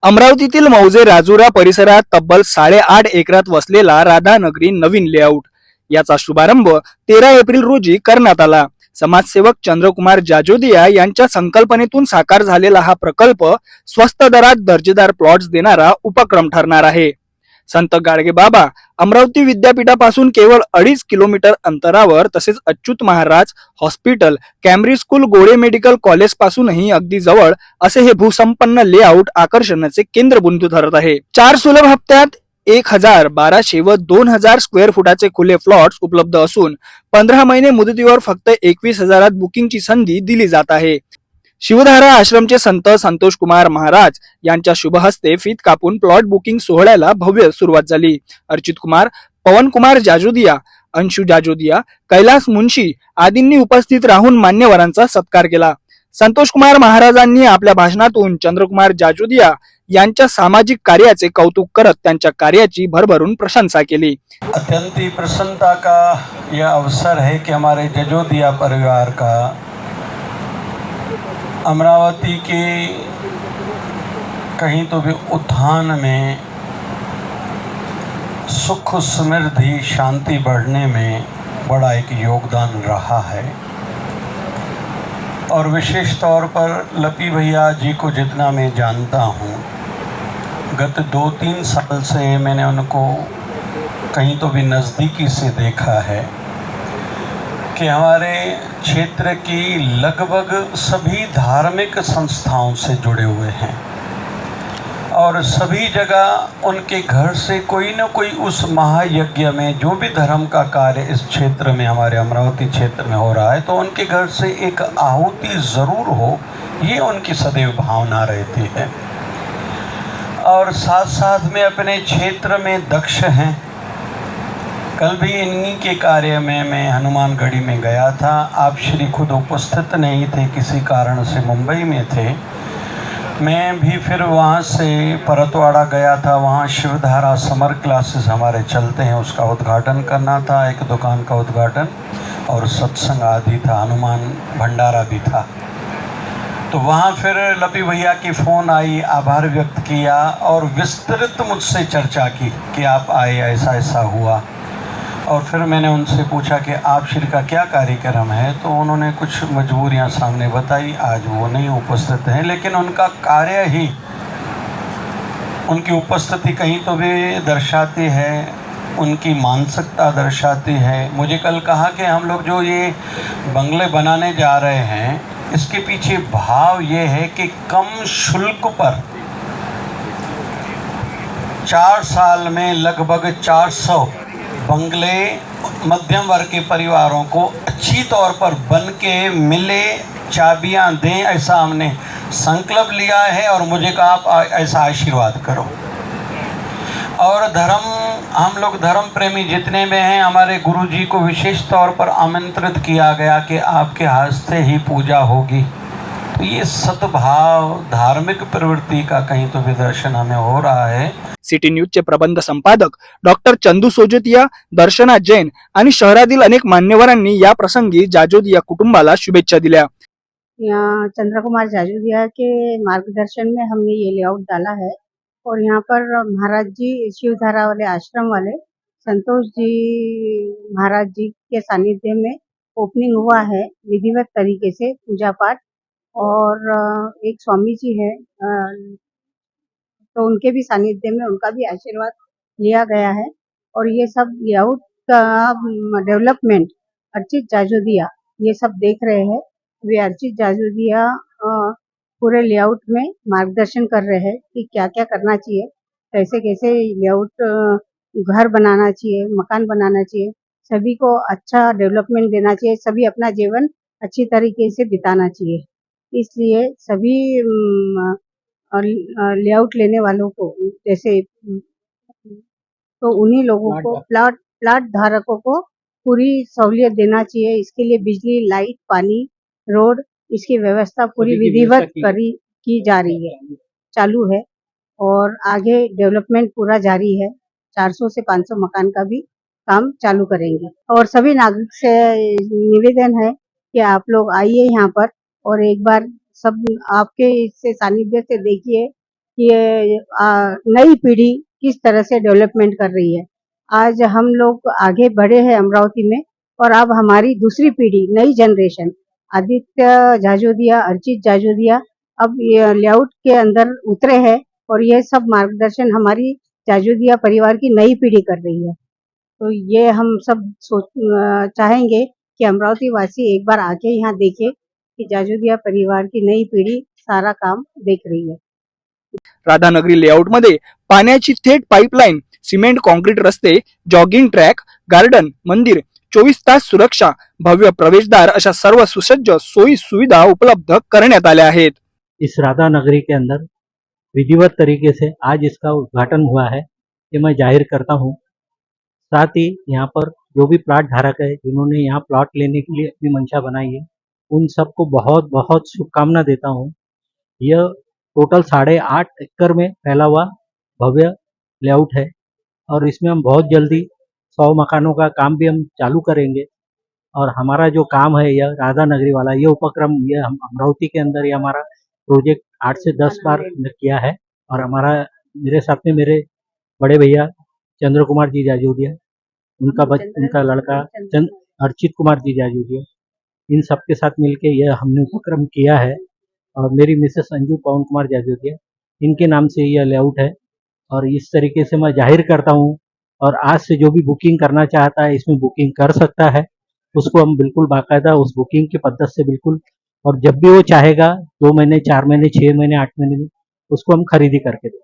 अमरावतीतील मौजे राजुरा परिसरात तब्बल 8.5 एकरात वसलेला राधानगरी नवीन लेआउट याचा शुभारंभ 13 एप्रिल रोजी करण्यात आला. समाजसेवक चंद्रकुमार जाजोदिया यांच्या संकल्पनेतून साकार झालेला हा प्रकल्प स्वस्त दरात दर्जेदार प्लॉट्स देणारा उपक्रम ठरणार आहे. संत गाडगे बाबा अमरावती विद्यापीठापासून केवळ 2.5 किलोमीटर अंतरावर तसेच अच्युत महाराज हॉस्पिटल, कॅम्ब्रिज स्कूल, गोळे मेडिकल कॉलेज पासूनही अगदी जवळ असे हे भूसंपन्न लेआउट आकर्षणाचे केंद्रबिंदू ठरत आहे. 4 सुलभ हप्त्यात 1000, 1200 व 2000 स्क्वेअर फुटाचे खुले प्लॉट्स उपलब्ध असून 15 महिने मुदतीवर फक्त 21,000 बुकिंगची संधी दिली जात आहे. शिवधारा आश्रमचे संत संतोष कुमार महाराज यांच्या शुभ हस्ते फीत कापून प्लॉट बुकिंग सोहळ्याला भव्य सुरुवात झाली. अर्चित कुमार, पवन कुमार जाजोदिया, अंशु जाजोदिया, कैलास मुंशी आदींनी उपस्थित राहून मान्यवरांचा सत्कार केला. संतोष कुमार महाराजांनी आपल्या भाषणातून चंद्रकुमार जाजोदिया यांच्या सामाजिक कार्याचे कौतुक करत त्यांच्या कार्याची भरभरून प्रशंसा केली. अत्यंत ही प्रसन्नता का यह अवसर है कि हमारे जजोदिया परिवार का अमरावती के कहीं तो भी उत्थान में, सुख समृद्धि शांति बढ़ने में बड़ा एक योगदान रहा है। और विशेष तौर पर लपी भैया जी को जितना मैं जानता हूँ, गत 2-3 साल से मैंने उनको कहीं तो भी नज़दीकी से देखा है कि हमारे क्षेत्र की लगभग सभी धार्मिक संस्थाओं से जुड़े हुए हैं और सभी जगह उनके घर से कोई न कोई उस महायज्ञ में जो भी धर्म का कार्य इस क्षेत्र में, हमारे अमरावती क्षेत्र में हो रहा है, तो उनके घर से एक आहुति ज़रूर हो, ये उनकी सदैव भावना रहती है। और साथ साथ में अपने क्षेत्र में दक्ष हैं। कल भी इन्हीं के कार्य में मैं हनुमानगढ़ी में गया था। आप श्री खुद उपस्थित नहीं थे, किसी कारण से मुंबई में थे। मैं भी फिर वहाँ से परतवाड़ा गया था, वहाँ शिवधारा समर क्लासेस हमारे चलते हैं, उसका उद्घाटन करना था, एक दुकान का उद्घाटन और सत्संग आदि था, हनुमान भंडारा भी था। तो वहाँ फिर लपी भैया की फ़ोन आई, आभार व्यक्त किया और विस्तृत मुझसे चर्चा की कि आप आए, ऐसा ऐसा हुआ। और फिर मैंने उनसे पूछा कि आप श्री का क्या कार्यक्रम है, तो उन्होंने कुछ मजबूरियां सामने बताई, आज वो नहीं उपस्थित हैं, लेकिन उनका कार्य ही उनकी उपस्थिति कहीं तो भी दर्शाती है, उनकी मानसिकता दर्शाती है। मुझे कल कहा कि हम लोग जो ये बंगले बनाने जा रहे हैं, इसके पीछे भाव ये है कि कम शुल्क पर 4 साल में लगभग 400 बंगले मध्यम वर्ग के परिवारों को अच्छी तौर पर बन के मिले, चाबियां दें, ऐसा हमने संकल्प लिया है। और मुझे कहा आप ऐसा आशीर्वाद करो। और धर्म, हम लोग धर्म प्रेमी जितने में हैं, हमारे गुरुजी को विशेष तौर पर आमंत्रित किया गया कि आपके हस्ते ही पूजा होगी। तो ये सद्भाव, धार्मिक प्रवृत्ति का कहीं तो भी दर्शन हमें हो रहा है। सिटी न्यूजचे प्रबंध संपादक डॉक्टर चंदू सोजतिया, दर्शना जैन आणि शहरातील अनेक मान्यवरांनी या प्रसंगी जाजोदिया कुटुंबाला शुभेच्छा दिल्या. यहाँ चंद्रकुमार जाजोदिया के मार्गदर्शन में हमने ये लेआउट डाला है और यहाँ पर महाराज जी, शिवधारा वाले आश्रम वाले संतोष जी महाराज जी के सानिध्य में ओपनिंग हुआ है विधिवत तरीके से, पूजा पाठ। और एक स्वामी जी है, तो उनके भी सानिध्य में उनका भी आशीर्वाद लिया गया है। और ये सब लेआउट का डेवलपमेंट अर्चित जाजोदिया ये सब देख रहे हैं। वे अर्चित जाजोदिया पूरे लेआउट में मार्गदर्शन कर रहे हैं कि क्या क्या करना चाहिए, कैसे कैसे लेआउट घर बनाना चाहिए, मकान बनाना चाहिए, सभी को अच्छा डेवलपमेंट देना चाहिए, सभी अपना जीवन अच्छी तरीके से बिताना चाहिए। इसलिए सभी लेआउट लेने वालों को, जैसे तो उन्हीं लोगों को, प्लाट धारकों को पूरी सहूलियत देना चाहिए। इसके लिए बिजली, लाइट, पानी, रोड, इसकी व्यवस्था पूरी विधिवत की जा रही है, चालू है। और आगे डेवलपमेंट पूरा जारी है। 400 से 500 मकान का भी काम चालू करेंगे। और सभी नागरिक से निवेदन है कि आप लोग आइए यहाँ पर और एक बार सब आपके इससे सानिध्य से देखिए ये नई पीढ़ी किस तरह से डेवलपमेंट कर रही है। आज हम लोग आगे बढ़े हैं अमरावती में, और अब हमारी दूसरी पीढ़ी, नई जनरेशन, आदित्य जाजोदिया, अर्चित जाजोदिया अब ये लेआउट के अंदर उतरे हैं, और ये सब मार्गदर्शन हमारी जाजोदिया परिवार की नई पीढ़ी कर रही है। तो ये हम सब चाहेंगे कि अमरावती वासी एक बार आके यहाँ देखे कि जाजोदिया परिवार की नई पीढ़ी सारा काम देख रही है। राधानगरी लेआउटमध्ये पाण्याची थेट पाईपलाईन, सिमेंट कॉन्क्रीट रस्ते, जॉगिंग ट्रॅक, गार्डन, मंदिर, 24 तास सुरक्षा, भव्य प्रवेशद्वार अशा सर्व सुसज्ज सोयी सुविधा उपलब्ध करण्यात आल्या आहेत. इस राधा नगरी के अंदर विधिवत तरीके से आज इसका उद्घाटन हुआ है, ये मैं जाहिर करता हूँ। साथ ही यहाँ पर जो भी प्लाट धारक है, जिन्होंने यहाँ प्लॉट लेने के लिए अपनी मंशा बनाई है, उन सबको बहुत बहुत शुभकामना देता हूँ। यह टोटल 8.5 एकड़ में फैला हुआ भव्य लेआउट है, और इसमें हम बहुत जल्दी 100 मकानों का काम भी हम चालू करेंगे। और हमारा जो काम है यह राधा नगरी वाला, ये उपक्रम, ये हम अमरावती के अंदर ये हमारा प्रोजेक्ट 8 से 10 बार किया है। और हमारा, मेरे साथ में मेरे बड़े भैया चंद्र कुमार जी जाजोदिया, उनका लड़का अर्चित कुमार जी जाजोदिया, इन सबके साथ मिलके यह हमने उपक्रम किया है। और मेरी मिसेस अंजू पवन कुमार जाजोदिया, इनके नाम से यह लेआउट है। और इस तरीके से मैं जाहिर करता हूँ, और आज से जो भी बुकिंग करना चाहता है इसमें बुकिंग कर सकता है। उसको हम बिल्कुल बाकायदा उस बुकिंग की पद्धत से बिल्कुल, और जब भी वो चाहेगा 2 महीने, 4 महीने, 6 महीने, 8 महीने में उसको हम खरीदी करके दें।